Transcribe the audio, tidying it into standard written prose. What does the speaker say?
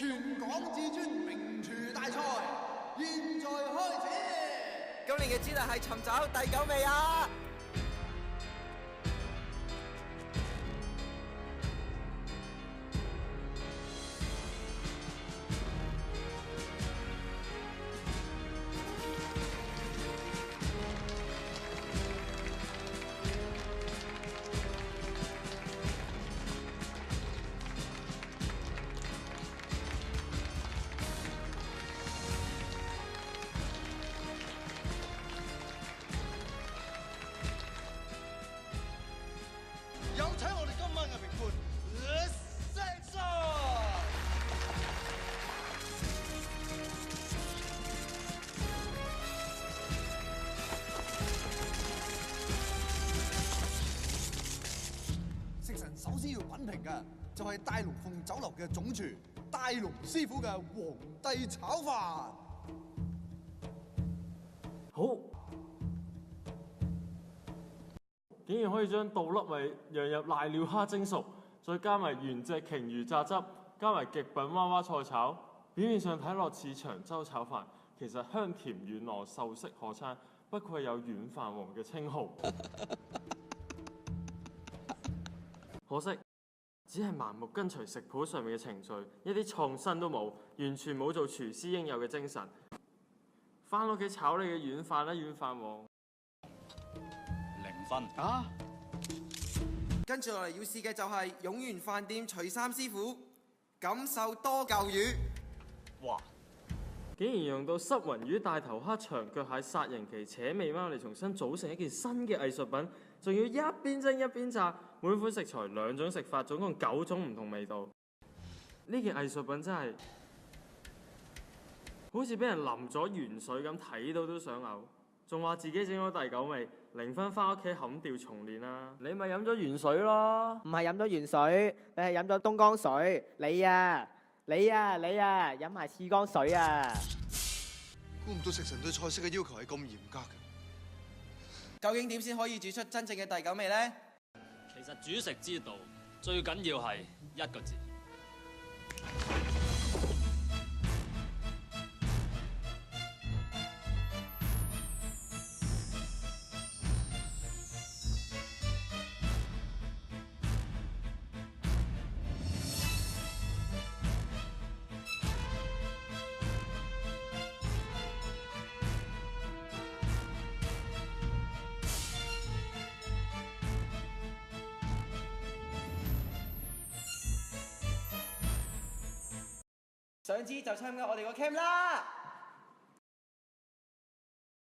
全港至尊名廚大賽現在開始。今年嘅主題係尋找第九味啊！有請我哋今晚嘅評判 Sexon。食神首先要品評嘅就係大龍鳳酒樓嘅總廚大龍師傅嘅皇帝炒飯。好，竟然可以將倒粒米釀入瀨尿蝦蒸熟，再加埋原隻鯨魚榨汁，加埋極品娃娃菜炒，表面上睇落似長洲炒飯，其實香甜軟糯，秀色可餐，不愧有軟飯王嘅稱號。可惜，只係盲目跟隨食譜上面嘅程序，一啲創新都冇，完全冇做廚師應有嘅精神。返屋企炒你嘅軟飯啦，軟飯王。0分啊！跟住落嚟要試嘅就係永源飯店徐三師傅感受多嚿魚。哇！竟然用到濕雲魚、大頭蝦、長腳蟹、殺人旗、扯尾貓嚟重新組成一件新嘅藝術品，仲要一邊蒸一邊炸，每款食材2種食法，總共9種唔同味道。呢件藝術品真係好似俾人淋咗鹽水咁，睇到都想嘔。仲話自己整咗第九味，0分返屋企冚掉重練啦！你咪飲咗鹽水咯？唔係飲咗鹽水，你係飲咗東江水。你啊，飲埋次江水啊！估唔到食神對菜式嘅要求係咁嚴格嘅。究竟點先可以煮出真正嘅第九味呢？其實煮食之道最緊要係1個字。想知就參加我哋個 camp 啦！